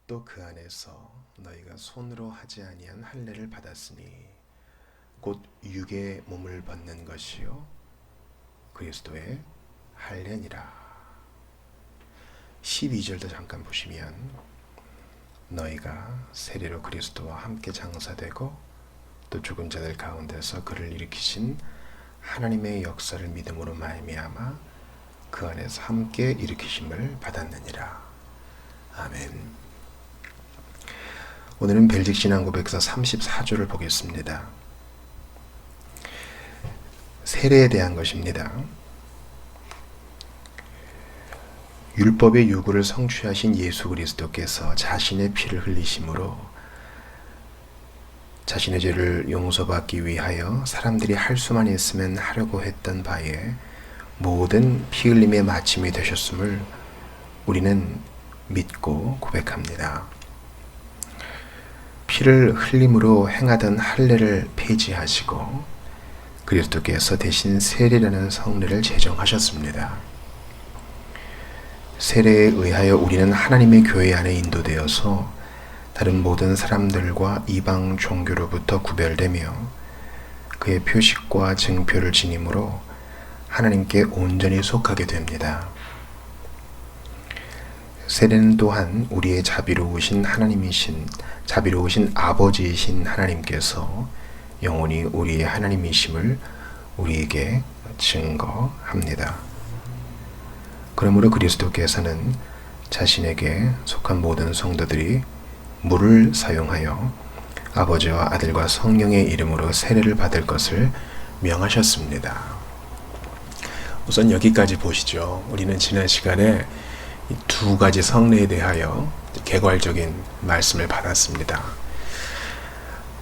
또 그 안에서 너희가 손으로 하지 아니한 할례를 받았으니 곧 육의 몸을 벗는 것이요 그리스도의 할례니라. 12절도 잠깐 보시면 너희가 세례로 그리스도와 함께 장사되고 또 죽은 자들 가운데서 그를 일으키신 하나님의 역사를 믿음으로 말미암아 그 안에서 함께 일으키심을 받았느니라. 아멘. 오늘은 벨직 신앙고백서 34조를 보겠습니다. 세례에 대한 것입니다. 율법의 요구를 성취하신 예수 그리스도께서 자신의 피를 흘리심으로 자신의 죄를 용서받기 위하여 사람들이 할 수만 있으면 하려고 했던 바에 모든 피 흘림의 마침이 되셨음을 우리는 믿고 고백합니다. 피를 흘림으로 행하던 할례를 폐지하시고 그리스도께서 대신 세례라는 성례를 제정하셨습니다. 세례에 의하여 우리는 하나님의 교회 안에 인도되어서 다른 모든 사람들과 이방 종교로부터 구별되며 그의 표식과 증표를 지님으로 하나님께 온전히 속하게 됩니다. 세례는 또한 우리의 자비로우신 아버지이신 하나님께서 영원히 우리의 하나님이심을 우리에게 증거합니다. 그러므로 그리스도께서는 자신에게 속한 모든 성도들이 물을 사용하여 아버지와 아들과 성령의 이름으로 세례를 받을 것을 명하셨습니다. 우선 여기까지 보시죠. 우리는 지난 시간에 이 두 가지 성례에 대하여 개괄적인 말씀을 받았습니다.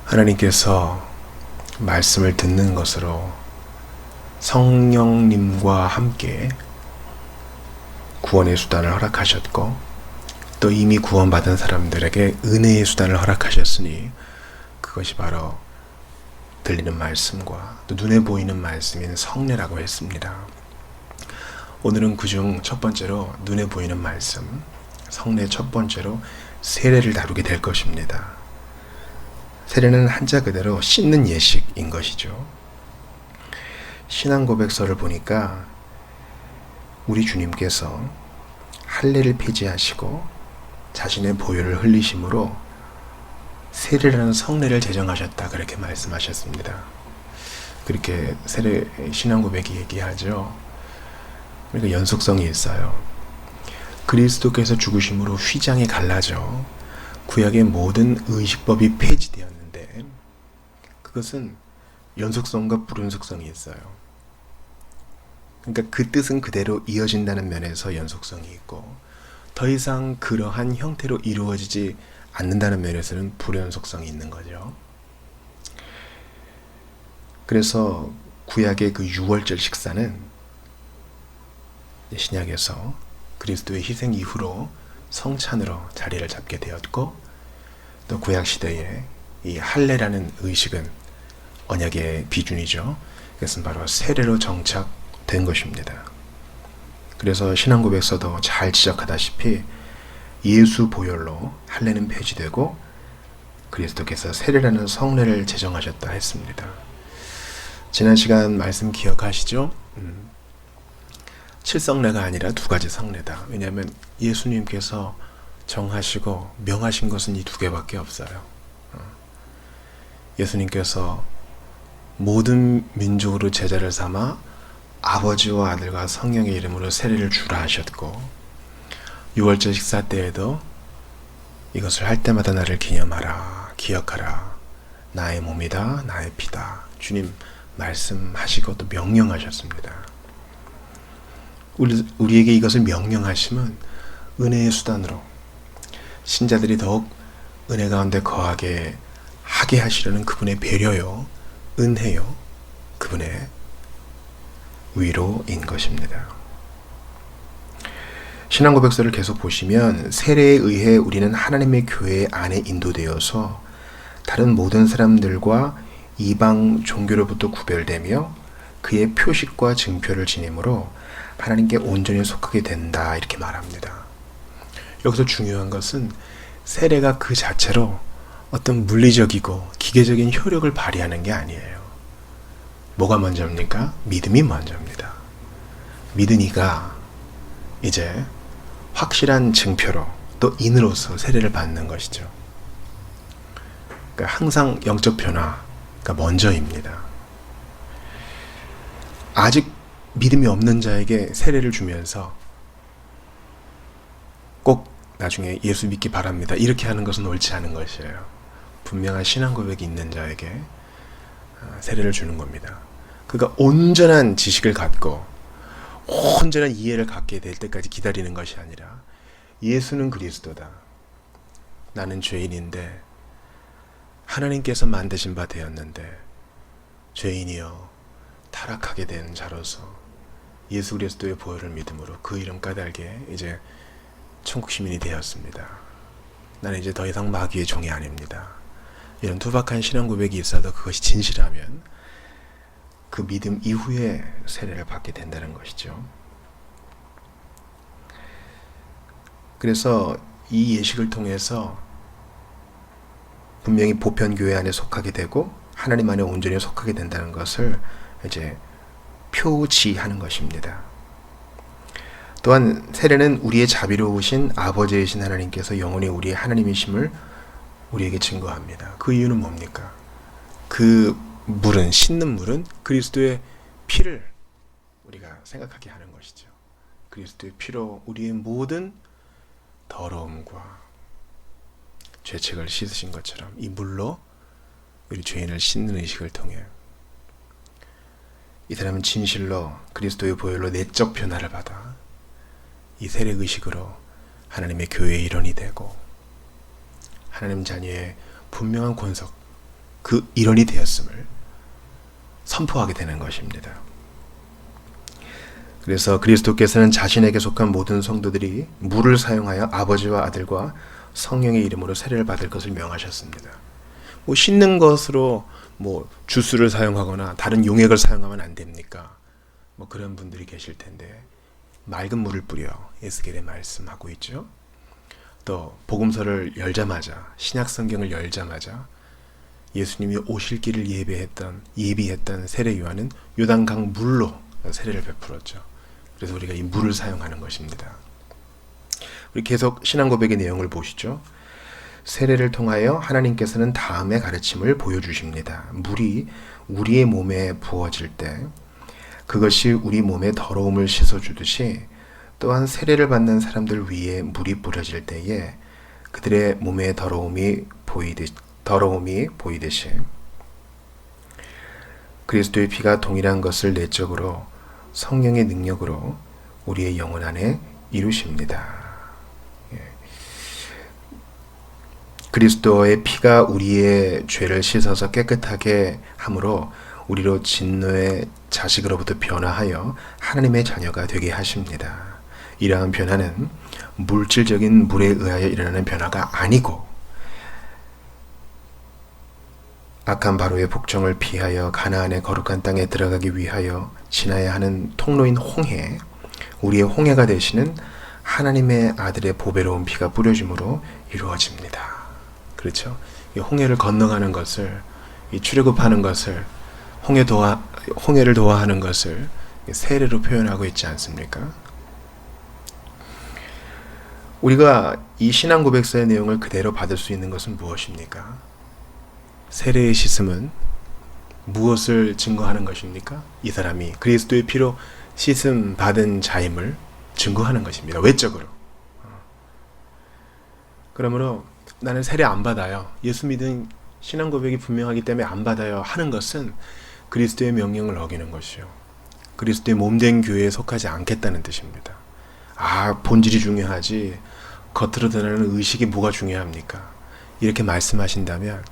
하나님께서 말씀을 듣는 것으로 성령님과 함께 구원의 수단을 허락하셨고 또 이미 구원받은 사람들에게 은혜의 수단을 허락하셨으니 그것이 바로 들리는 말씀과 또 눈에 보이는 말씀인 성례라고 했습니다. 오늘은 그중 첫 번째로 눈에 보이는 말씀, 성례 첫 번째로 세례를 다루게 될 것입니다. 세례는 한자 그대로 씻는 예식인 것이죠. 신앙고백서를 보니까 우리 주님께서 할례를 폐지하시고 자신의 보혈을 흘리심으로 세례라는 성례를 제정하셨다 그렇게 말씀하셨습니다. 그렇게 세례 신앙고백이 얘기하죠. 그러니까 연속성이 있어요. 그리스도께서 죽으심으로 휘장이 갈라져 구약의 모든 의식법이 폐지되었는데 그것은 연속성과 불연속성이 있어요. 그러니까 그 뜻은 그대로 이어진다는 면에서 연속성이 있고 더 이상 그러한 형태로 이루어지지 않는다는 면에서는 불연속성이 있는 거죠. 그래서 구약의 그 유월절 식사는 신약에서 그리스도의 희생 이후로 성찬으로 자리를 잡게 되었고 또 구약 시대에 이 할례라는 의식은 언약의 비준이죠. 그것은 바로 세례로 정착된 것입니다. 그래서 신앙고백서도 잘 지적하다시피 예수 보혈로 할례는 폐지되고 그리스도께서 세례라는 성례를 제정하셨다 했습니다. 지난 시간 말씀 기억하시죠? 칠성례가 아니라 두 가지 성례다. 왜냐하면 예수님께서 정하시고 명하신 것은 이 두 개밖에 없어요. 예수님께서 모든 민족으로 제자를 삼아 아버지와 아들과 성령의 이름으로 세례를 주라 하셨고 유월절 식사 때에도 이것을 할 때마다 나를 기념하라, 기억하라. 나의 몸이다, 나의 피다. 주님 말씀하시고 또 명령하셨습니다. 우리에게 이것을 명령하시면 은혜의 수단으로 신자들이 더욱 은혜 가운데 거하게 하게 하시려는 그분의 배려요, 은혜요, 그분의 위로인 것입니다. 신앙고백서를 계속 보시면 세례에 의해 우리는 하나님의 교회 안에 인도되어서 다른 모든 사람들과 이방 종교로부터 구별되며 그의 표식과 증표를 지님으로 하나님께 온전히 속하게 된다 이렇게 말합니다. 여기서 중요한 것은 세례가 그 자체로 어떤 물리적이고 기계적인 효력을 발휘하는 게 아니에요. 뭐가 먼저입니까? 믿음이 먼저입니다. 믿으니까 이제 확실한 증표로 또 인으로서 세례를 받는 것이죠. 그러니까 항상 영적 변화가 먼저입니다. 아직 믿음이 없는 자에게 세례를 주면서 꼭 나중에 예수 믿기 바랍니다, 이렇게 하는 것은 옳지 않은 것이에요. 분명한 신앙 고백이 있는 자에게 세례를 주는 겁니다. 그가 온전한 지식을 갖고 온전한 이해를 갖게 될 때까지 기다리는 것이 아니라, 예수는 그리스도다, 나는 죄인인데 하나님께서 만드신 바 되었는데 죄인이여 타락하게 된 자로서 예수 그리스도의 보혈을 믿음으로 그 이름 까닭에 이제 천국 시민이 되었습니다. 나는 이제 더 이상 마귀의 종이 아닙니다. 이런 투박한 신앙 고백이 있어도 그것이 진실하면 그 믿음 이후에 세례를 받게 된다는 것이죠. 그래서 이 예식을 통해서 분명히 보편교회 안에 속하게 되고 하나님 안에 온전히 속하게 된다는 것을 이제 표지하는 것입니다. 또한 세례는 우리의 자비로우신 아버지이신 하나님께서 영원히 우리의 하나님이심을 우리에게 증거합니다. 그 이유는 뭡니까? 그 물은, 씻는 물은 그리스도의 피를 우리가 생각하게 하는 것이죠. 그리스도의 피로 우리의 모든 더러움과 죄책을 씻으신 것처럼 이 물로 우리 죄인을 씻는 의식을 통해 이 사람은 진실로 그리스도의 보혈로 내적 변화를 받아 이 세례 의식으로 하나님의 교회의 일원이 되고 하나님 자녀의 분명한 권석, 그 일원이 되었음을 선포하게 되는 것입니다. 그래서 그리스도께서는 자신에게 속한 모든 성도들이 물을 사용하여 아버지와 아들과 성령의 이름으로 세례를 받을 것을 명하셨습니다. 씻는 것으로 주스를 사용하거나 다른 용액을 사용하면 안 됩니까? 그런 분들이 계실 텐데, 맑은 물을 뿌려 에스겔에 말씀하고 있죠. 또 복음서를 열자마자, 신약 성경을 열자마자 예수님이 오실 길을 예비했던 세례 요한은 요단강 물로 세례를 베풀었죠. 그래서 우리가 이 물을 사용하는 것입니다. 우리 계속 신앙 고백의 내용을 보시죠. 세례를 통하여 하나님께서는 다음의 가르침을 보여주십니다. 물이 우리의 몸에 부어질 때 그것이 우리 몸의 더러움을 씻어주듯이, 또한 세례를 받는 사람들 위에 물이 뿌려질 때에 그들의 몸에 더러움이 보이듯이 그리스도의 피가 동일한 것을 내적으로 성령의 능력으로 우리의 영혼 안에 이루십니다. 그리스도의 피가 우리의 죄를 씻어서 깨끗하게 함으로 우리로 진노의 자식으로부터 변화하여 하나님의 자녀가 되게 하십니다. 이러한 변화는 물질적인 물에 의하여 일어나는 변화가 아니고, 악한 바로의 복종을 피하여 가나안의 거룩한 땅에 들어가기 위하여 지나야 하는 통로인 홍해, 우리의 홍해가 되시는 하나님의 아들의 보배로운 피가 뿌려짐으로 이루어집니다. 그렇죠? 이 홍해를 건너가는 것을, 이 출애굽하는 것을, 홍해를 도와하는 것을 세례로 표현하고 있지 않습니까? 우리가 이 신앙 고백서의 내용을 그대로 받을 수 있는 것은 무엇입니까? 세례의 씻음은 무엇을 증거하는 것입니까? 이 사람이 그리스도의 피로 씻음 받은 자임을 증거하는 것입니다. 외적으로. 그러므로 나는 세례 안 받아요, 예수 믿은 신앙 고백이 분명하기 때문에 안 받아요 하는 것은 그리스도의 명령을 어기는 것이요, 그리스도의 몸된 교회에 속하지 않겠다는 뜻입니다. 본질이 중요하지 겉으로 드러나는 의식이 뭐가 중요합니까? 이렇게 말씀하신다면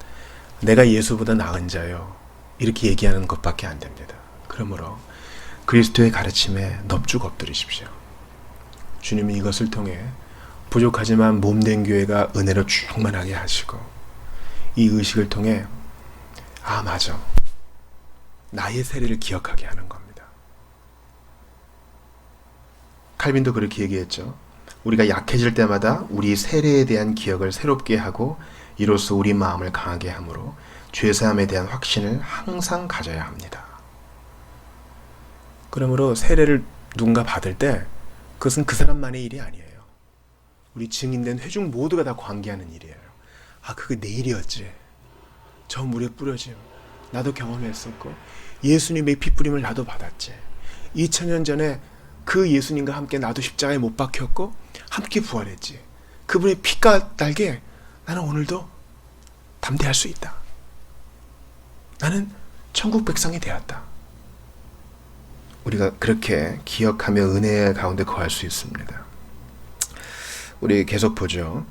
내가 예수보다 나은 자요, 이렇게 얘기하는 것밖에 안 됩니다. 그러므로 그리스도의 가르침에 넙죽 엎드리십시오. 주님이 이것을 통해 부족하지만 몸된 교회가 은혜로 충만하게 하시고, 이 의식을 통해 맞아, 나의 세례를 기억하게 하는 겁니다. 칼빈도 그렇게 얘기했죠. 우리가 약해질 때마다 우리 세례에 대한 기억을 새롭게 하고 이로써 우리 마음을 강하게 함으로 죄사함에 대한 확신을 항상 가져야 합니다. 그러므로 세례를 누군가 받을 때 그것은 그 사람만의 일이 아니에요. 우리 증인된 회중 모두가 다 관계하는 일이에요. 아, 그게 내 일이었지. 저 물에 뿌려짐 나도 경험했었고 예수님의 피 뿌림을 나도 받았지. 2000년 전에 그 예수님과 함께 나도 십자가에 못 박혔고 함께 부활했지. 그분의 피가 달게 나는 오늘도 담대할 수 있다. 나는 천국 백성이 되었다. 우리가 그렇게 기억하며 은혜 가운데 거할 수 있습니다. 우리 계속 보죠.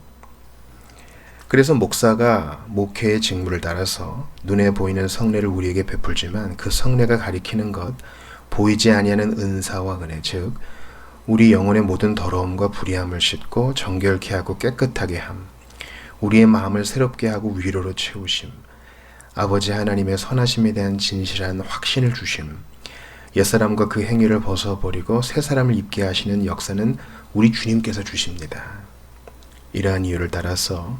그래서 목사가 목회의 직무를 따라서 눈에 보이는 성례를 우리에게 베풀지만 그 성례가 가리키는 것 보이지 아니하는 은사와 은혜, 즉 우리 영혼의 모든 더러움과 불의함을 씻고 정결케 하고 깨끗하게 함, 우리의 마음을 새롭게 하고 위로로 채우심, 아버지 하나님의 선하심에 대한 진실한 확신을 주심, 옛사람과 그 행위를 벗어버리고 새 사람을 입게 하시는 역사는 우리 주님께서 주십니다. 이러한 이유를 따라서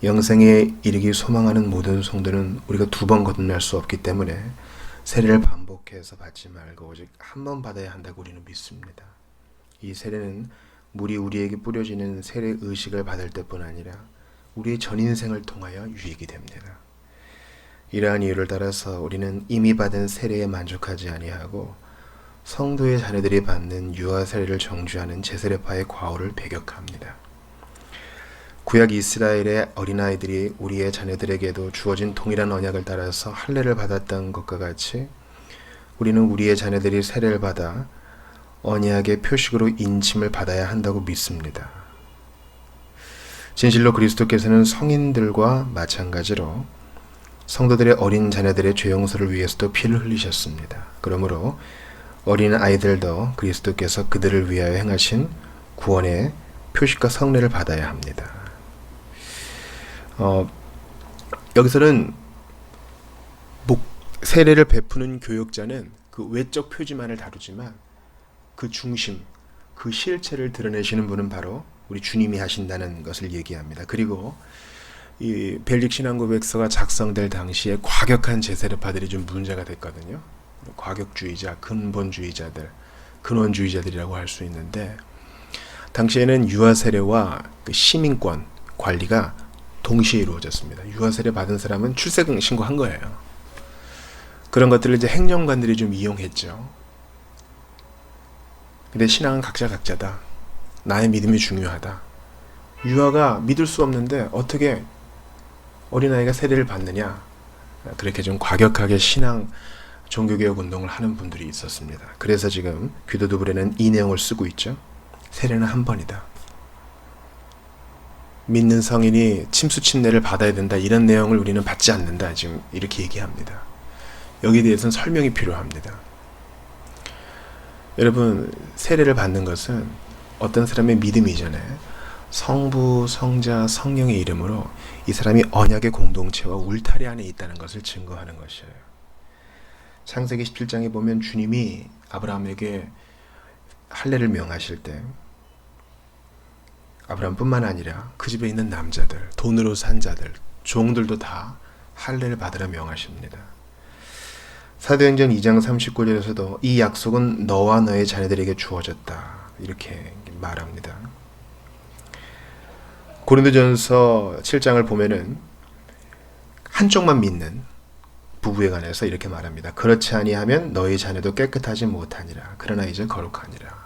영생에 이르기 소망하는 모든 성도는 우리가 두 번 거듭날 수 없기 때문에 세례를 반복해서 받지 말고 오직 한 번 받아야 한다고 우리는 믿습니다. 이 세례는 물이 우리에게 뿌려지는 세례 의식을 받을 때뿐 아니라 우리의 전인생을 통하여 유익이 됩니다. 이러한 이유를 따라서 우리는 이미 받은 세례에 만족하지 아니하고 성도의 자녀들이 받는 유아 세례를 정죄하는 제세례파의 과오를 배격합니다. 구약 이스라엘의 어린아이들이 우리의 자녀들에게도 주어진 동일한 언약을 따라서 할례를 받았던 것과 같이 우리는 우리의 자녀들이 세례를 받아 언약의 표식으로 인침을 받아야 한다고 믿습니다. 진실로 그리스도께서는 성인들과 마찬가지로 성도들의 어린 자녀들의 죄 용서를 위해서도 피를 흘리셨습니다. 그러므로 어린 아이들도 그리스도께서 그들을 위하여 행하신 구원의 표식과 성례를 받아야 합니다. 여기서는 세례를 베푸는 교역자는 그 외적 표지만을 다루지만 그 중심, 그 실체를 드러내시는 분은 바로 우리 주님이 하신다는 것을 얘기합니다. 그리고 이 벨릭 신앙고백서가 작성될 당시에 과격한 제세례파들이 좀 문제가 됐거든요. 과격주의자, 근본주의자들, 근원주의자들이라고 할 수 있는데 당시에는 유아 세례와 그 시민권 관리가 동시에 이루어졌습니다. 유아 세례 받은 사람은 출생 신고한 거예요. 그런 것들을 이제 행정관들이 좀 이용했죠. 근데 신앙은 각자다. 나의 믿음이 중요하다. 유아가 믿을 수 없는데 어떻게 어린아이가 세례를 받느냐. 그렇게 좀 과격하게 신앙 종교개혁 운동을 하는 분들이 있었습니다. 그래서 지금 귀도두불에는 이 내용을 쓰고 있죠. 세례는 한 번이다. 믿는 성인이 침수 침례를 받아야 된다. 이런 내용을 우리는 받지 않는다. 지금 이렇게 얘기합니다. 여기에 대해서는 설명이 필요합니다. 여러분, 세례를 받는 것은 어떤 사람의 믿음 이전에 성부, 성자, 성령의 이름으로 이 사람이 언약의 공동체와 울타리 안에 있다는 것을 증거하는 것이에요. 창세기 17장에 보면 주님이 아브라함에게 할례를 명하실 때 아브라함뿐만 아니라 그 집에 있는 남자들, 돈으로 산 자들, 종들도 다 할례를 받으라 명하십니다. 사도행전 2장 39절에서도 이 약속은 너와 너의 자녀들에게 주어졌다. 이렇게 말합니다. 고린도전서 7장을 보면은 한쪽만 믿는 부부에 관해서 이렇게 말합니다. 그렇지 아니하면 너희 자녀도 깨끗하지 못하니라. 그러나 이제 거룩하니라.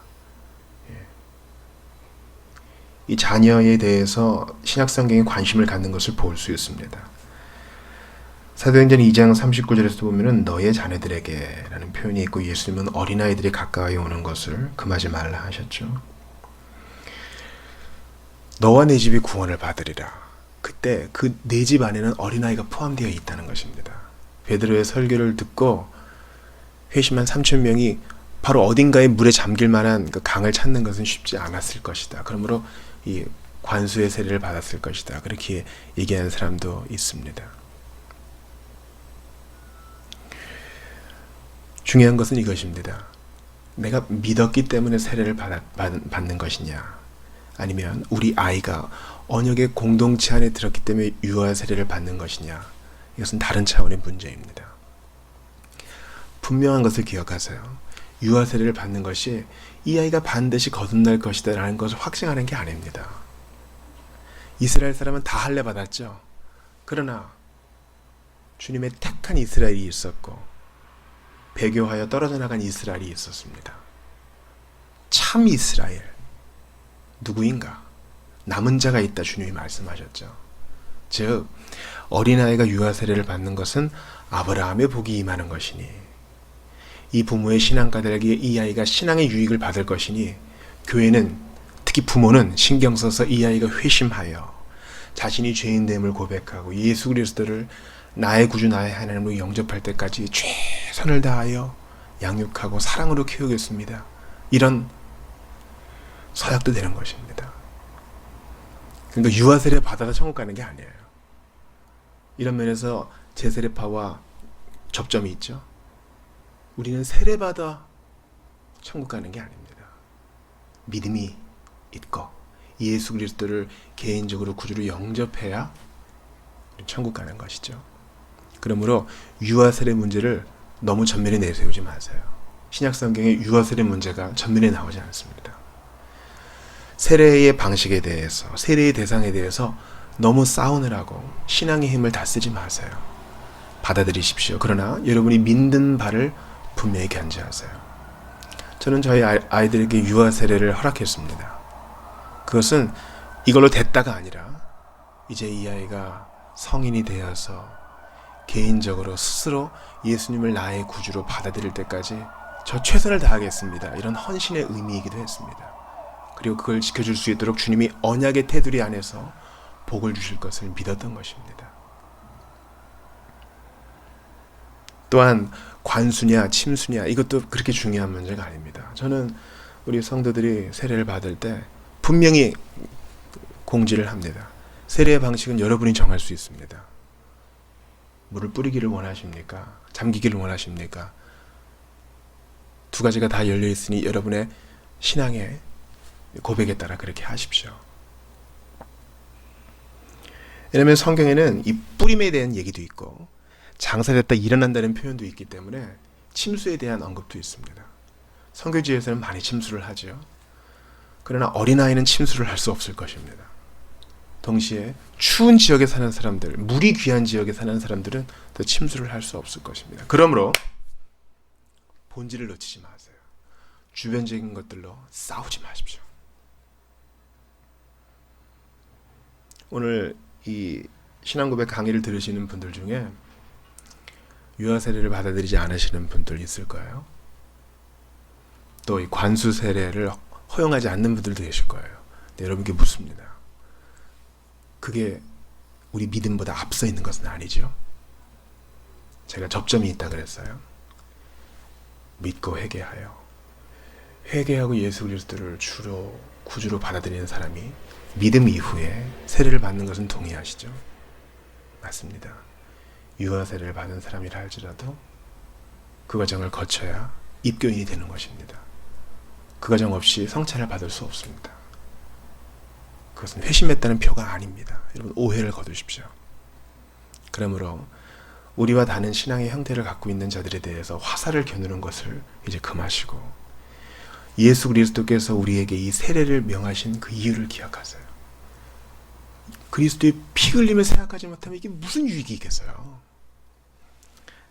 이 자녀에 대해서 신약성경에 관심을 갖는 것을 볼 수 있습니다. 사도행전 2장 39절에서 보면은 너의 자녀들에게 라는 표현이 있고 예수님은 어린아이들이 가까이 오는 것을 금하지 말라 하셨죠. 너와 내 집이 구원을 받으리라. 그때 그 내 집 안에는 어린아이가 포함되어 있다는 것입니다. 베드로의 설교를 듣고 회심한 3,000명이 바로 어딘가에 물에 잠길 만한 그 강을 찾는 것은 쉽지 않았을 것이다. 그러므로 이 관수의 세례를 받았을 것이다. 그렇게 얘기하는 사람도 있습니다. 중요한 것은 이것입니다. 내가 믿었기 때문에 세례를 받는 것이냐, 아니면 우리 아이가 언역의 공동체 안에 들었기 때문에 유아 세례를 받는 것이냐, 이것은 다른 차원의 문제입니다. 분명한 것을 기억하세요. 유아 세례를 받는 것이 이 아이가 반드시 거듭날 것이다 라는 것을 확증하는 게 아닙니다. 이스라엘 사람은 다 할례 받았죠. 그러나 주님의 택한 이스라엘이 있었고 배교하여 떨어져 나간 이스라엘이 있었습니다. 참 이스라엘 누구인가? 남은 자가 있다, 주님이 말씀하셨죠. 즉 어린아이가 유아 세례를 받는 것은 아브라함의 복이 임하는 것이니, 이 부모의 신앙가들에게 이 아이가 신앙의 유익을 받을 것이니, 교회는, 특히 부모는 신경 써서 이 아이가 회심하여 자신이 죄인됨을 고백하고 예수 그리스도를 나의 구주 나의 하나님으로 영접할 때까지 최선을 다하여 양육하고 사랑으로 키우겠습니다, 이런 서약도 되는 것입니다. 그러니까 유아 세례 받아서 천국 가는 게 아니에요. 이런 면에서 제세례파와 접점이 있죠. 우리는 세례 받아 천국 가는 게 아닙니다. 믿음이 있고 예수 그리스도를 개인적으로 구주로 영접해야 천국 가는 것이죠. 그러므로 유아 세례 문제를 너무 전면에 내세우지 마세요. 신약 성경에 유아 세례 문제가 전면에 나오지 않습니다. 세례의 방식에 대해서, 세례의 대상에 대해서 너무 싸우느라고 신앙의 힘을 다 쓰지 마세요. 받아들이십시오. 그러나 여러분이 믿는 바를 분명히 견지하세요. 저는 저희 아이들에게 유아 세례를 허락했습니다. 그것은 이걸로 됐다가 아니라 이제 이 아이가 성인이 되어서 개인적으로 스스로 예수님을 나의 구주로 받아들일 때까지 저 최선을 다하겠습니다, 이런 헌신의 의미이기도 했습니다. 그리고 그걸 지켜줄 수 있도록 주님이 언약의 테두리 안에서 복을 주실 것을 믿었던 것입니다. 또한 관수냐 침수냐, 이것도 그렇게 중요한 문제가 아닙니다. 저는 우리 성도들이 세례를 받을 때 분명히 공지를 합니다. 세례의 방식은 여러분이 정할 수 있습니다. 물을 뿌리기를 원하십니까? 잠기기를 원하십니까? 두 가지가 다 열려있으니 여러분의 신앙의 고백에 따라 그렇게 하십시오. 왜냐하면 성경에는 이 뿌림에 대한 얘기도 있고 장사됐다 일어난다는 표현도 있기 때문에 침수에 대한 언급도 있습니다. 선교지에서는 많이 침수를 하죠. 그러나 어린아이는 침수를 할 수 없을 것입니다. 동시에 추운 지역에 사는 사람들, 물이 귀한 지역에 사는 사람들은 더 침수를 할 수 없을 것입니다. 그러므로 본질을 놓치지 마세요. 주변적인 것들로 싸우지 마십시오. 오늘 이 신앙고백 강의를 들으시는 분들 중에 유아 세례를 받아들이지 않으시는 분들 있을 거예요. 또 이 관수 세례를 허용하지 않는 분들도 계실 거예요. 근데 여러분께 묻습니다. 그게 우리 믿음보다 앞서 있는 것은 아니죠. 제가 접점이 있다 그랬어요. 믿고 회개하고 예수 그리스도를 주로 구주로 받아들이는 사람이 믿음 이후에 세례를 받는 것은 동의하시죠? 맞습니다. 유아 세례를 받은 사람이라 할지라도 그 과정을 거쳐야 입교인이 되는 것입니다. 그 과정 없이 성찬을 받을 수 없습니다. 그것은 회심했다는 표가 아닙니다. 여러분 오해를 거두십시오. 그러므로 우리와 다른 신앙의 형태를 갖고 있는 자들에 대해서 화살을 겨누는 것을 이제 금하시고 예수 그리스도께서 우리에게 이 세례를 명하신 그 이유를 기억하세요. 그리스도의 피 흘림을 생각하지 못하면 이게 무슨 유익이 있겠어요?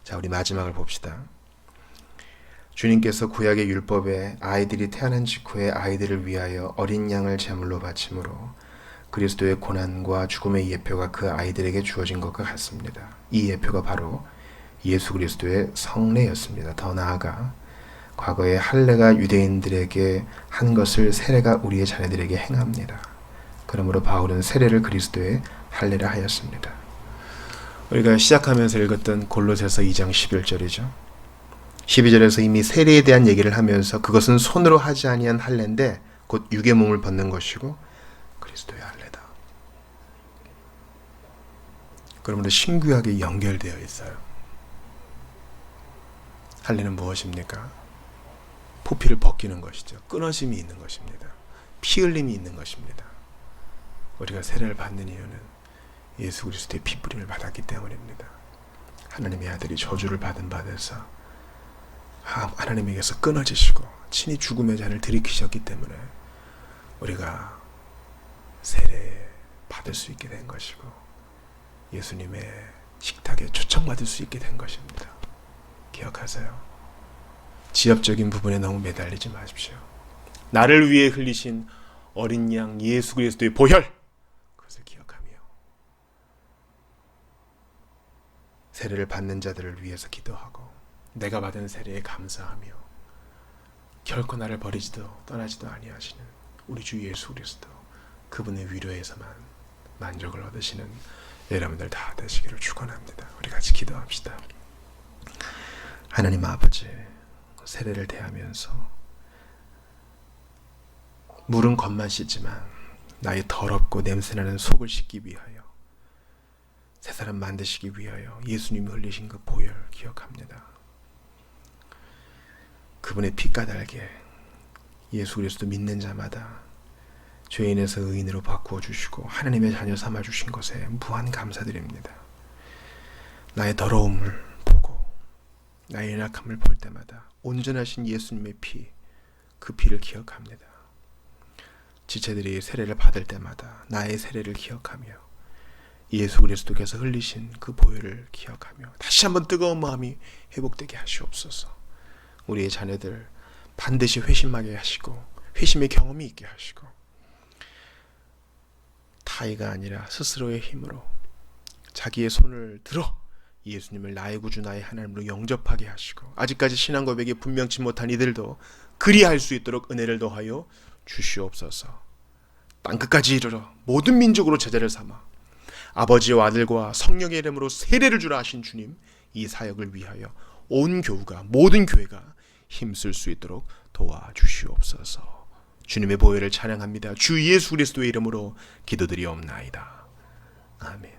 자, 우리 마지막을 봅시다. 주님께서 구약의 율법에 아이들이 태어난 직후에 아이들을 위하여 어린 양을 제물로 바침으로 그리스도의 고난과 죽음의 예표가 그 아이들에게 주어진 것과 같습니다. 이 예표가 바로 예수 그리스도의 성례였습니다. 더 나아가 과거에 할례가 유대인들에게 한 것을 세례가 우리의 자녀들에게 행합니다. 그러므로 바울은 세례를 그리스도의 할례라 하였습니다. 우리가 시작하면서 읽었던 골로새서 2장 11절이죠. 12절에서 이미 세례에 대한 얘기를 하면서 그것은 손으로 하지 아니한 할례인데 곧 육의 몸을 벗는 것이고 그리스도의 할례다. 그러므로 신구약에 연결되어 있어요. 할례는 무엇입니까? 포피를 벗기는 것이죠. 끊어짐이 있는 것입니다. 피 흘림이 있는 것입니다. 우리가 세례를 받는 이유는 예수 그리스도의 피 뿌림을 받았기 때문입니다. 하나님의 아들이 저주를 받은 바 돼서 하나님에게서 끊어지시고 친히 죽음의 잔을 들이키셨기 때문에 우리가 세례 받을 수 있게 된 것이고 예수님의 식탁에 초청받을 수 있게 된 것입니다. 기억하세요. 지엽적인 부분에 너무 매달리지 마십시오. 나를 위해 흘리신 어린 양 예수 그리스도의 보혈, 그것을 기억하며 세례를 받는 자들을 위해서 기도하고 내가 받은 세례에 감사하며 결코 나를 버리지도 떠나지도 아니하시는 우리 주 예수 그리스도, 그분의 위로에서만 만족을 얻으시는 여러분들 다 되시기를 축원합니다. 우리 같이 기도합시다. 하나님 아버지, 세례를 대하면서 물은 겉만 씻지만 나의 더럽고 냄새나는 속을 씻기 위하여, 새 사람 만드시기 위하여 예수님이 흘리신 그 보혈 기억합니다. 그분의 피 까닭에 예수 그리스도 믿는 자마다 죄인에서 의인으로 바꾸어 주시고 하나님의 자녀 삼아 주신 것에 무한 감사드립니다. 나의 더러움을 보고 나의 연약함을 볼 때마다 온전하신 예수님의 피, 그 피를 기억합니다. 지체들이 세례를 받을 때마다 나의 세례를 기억하며 예수 그리스도께서 흘리신 그 보혈을 기억하며 다시 한번 뜨거운 마음이 회복되게 하시옵소서. 우리의 자녀들 반드시 회심하게 하시고 회심의 경험이 있게 하시고 타의가 아니라 스스로의 힘으로 자기의 손을 들어 예수님을 나의 구주 나의 하나님으로 영접하게 하시고 아직까지 신앙 고백이 분명치 못한 이들도 그리할 수 있도록 은혜를 더하여 주시옵소서. 땅끝까지 이르러 모든 민족으로 제자를 삼아 아버지와 아들과 성령의 이름으로 세례를 주라 하신 주님, 이 사역을 위하여 온 교우가, 모든 교회가 힘쓸 수 있도록 도와주시옵소서. 주님의 보혈을 찬양합니다. 주 예수 그리스도의 이름으로 기도드리옵나이다. 아멘.